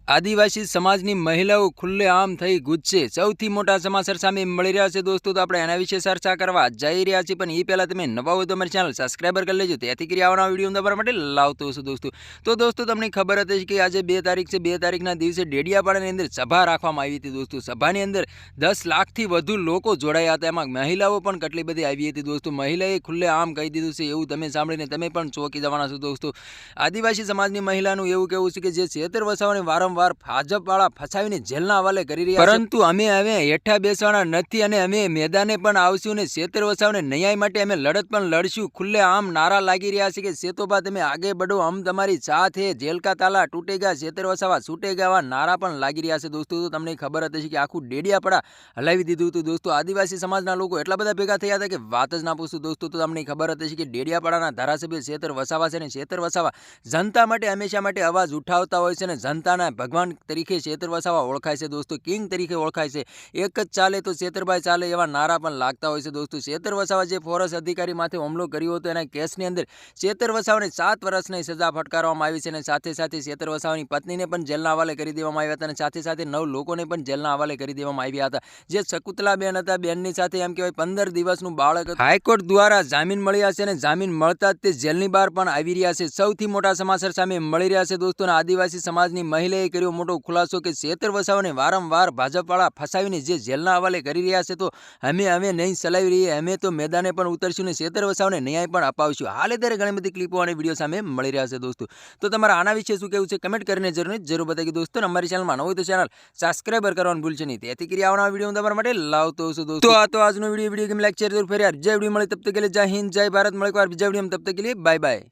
આદિવાસી સમાજની મહિલાઓ ખુલ્લેઆમ થઈ ગુજશે સૌથી મોટા સમાચાર સામે મળી રહ્યા છે દોસ્તો, તો આપણે એના વિશે ચર્ચા કરવા જઈ રહ્યા છીએ. પણ એ પહેલાં તમે નવા હોય તો અમારી ચેનલ સબસ્ક્રાઈબર કરી લેજો, તેથી કરી આવવાના વિડીયો તમારા માટે લાવતો હશું દોસ્તો. તો દોસ્તો તમને ખબર હતી કે આજે 2 તારીખ છે. 2 તારીખના દિવસે ડેડિયાપાડાની અંદર સભા રાખવામાં આવી હતી દોસ્તો. સભાની અંદર 10 લાખથી વધુ લોકો જોડાયા હતા. એમાં મહિલાઓ પણ કેટલી બધી આવી હતી દોસ્તો. મહિલાએ ખુલ્લેઆમ કહી દીધું છે એવું તમે સાંભળીને તમે પણ ચોંકી જવાના છો દોસ્તો. આદિવાસી સમાજની મહિલાનું એવું કહેવું છે કે જે છેતર વસાવાની વારંવાર ભાજપવાળા ફસાવીને જેલના હવાલે કરી રહ્યા છે, પરંતુ અમે હવે હેઠા બેસવાના નથી અને અમે મેદાને પણ આવશું ને છેતર વસાવને ન્યાય માટે અમે લડત પણ લડશું. ખુલ્લે આમ નારા લાગી રહ્યા છે કે સેતોબા તમે આગે બઢો, હમ તમારી સાથ હે, જેલ કા તાલા તૂટેગા, છેતર વસાવા છૂટેગા, આવા નારા પણ લાગી રહ્યા છે દોસ્તો. તો તમને ખબર હતી કે આખું ડેડિયાપાડા હલાવી દીધું હતું દોસ્તો. આદિવાસી સમાજના લોકો એટલા બધા ભેગા થયા હતા કે વાત જ ના પૂછું દોસ્તો. તો તમને ખબર હતી કે ડેડિયાપાડાના ધારાસભ્ય છેતર વસાવા છે ને છેતર વસાવા જનતા માટે હંમેશા માટે અવાજ ઉઠાવતા હોય છે ને જનતાના ભગવાન તરીકે છેતર વસાવા ઓળખાય છે દોસ્તો, કિંગ તરીકે ઓળખાય છે. એક જ ચાલે તો છેતરભાઈ ચાલે એવા નારા પણ લાગતા હોય છે દોસ્તો. છેતર વસાવા જે ફોરેસ્ટ અધિકારી માથે હુમલો કર્યો હતો એના કેસની અંદર છેતર વસાવાને 7 વર્ષની સજા ફટકારવામાં આવી છે અને સાથે સાથે છેતર વસાવાની પત્નીને પણ જેલના હવાલે કરી દેવામાં આવ્યા હતા અને સાથે સાથે 9 લોકોને પણ જેલના હવાલે કરી દેવામાં આવ્યા હતા. જે શકુતલાબેન હતા, બેનની સાથે એમ કહેવાય 15 દિવસનું બાળક હતું. હાઈકોર્ટ દ્વારા જામીન મળ્યા છે અને જામીન મળતા જ તે જેલની બહાર પણ આવી રહ્યા છે. સૌથી મોટા સમાચાર સામે મળી રહ્યા છે દોસ્તો. આદિવાસી સમાજની મહિલાએ કર્યો મોટો ખુલાસો કે છેતર વસાવાને વારંવાર ભાજપવાળા ફસાવીને જે જેલના હવાલે કરી રહ્યા છે, તો અમે નહીં ચલાવી રહીએ, અમે તો મેદાને પણ ઉતરશું ને છેતર વસાવાને ન્યાય પણ અપાવશું. હાલ અત્યારે ઘણી બધી ક્લિપો અને વિડીયો સામે મળી રહ્યા છે દોસ્તો. તો તમારા આના વિશે શું કહેવું છે કમેન્ટ કરીને જરૂર બતાવી દોસ્તો. અમારી ચેનલમાં ન હોય તો ચેનલ સબસ્ક્રાઈબર કરવાનું ભૂલશે નહીં, તેથી કરી આવવાના વિડીયો તમારા માટે લાવતો હશું દોસ્તો. તો આ તો આજનો વિડીયો ગેમ લાઈક શેર જરૂર ફેર યાર. જય વિડીયો મળે તબ તક કે લીએ જય હિન્દ જય ભારત. મળે એક વાર બીજા વિડીયો તબ તક કે લીએ બાય બાય.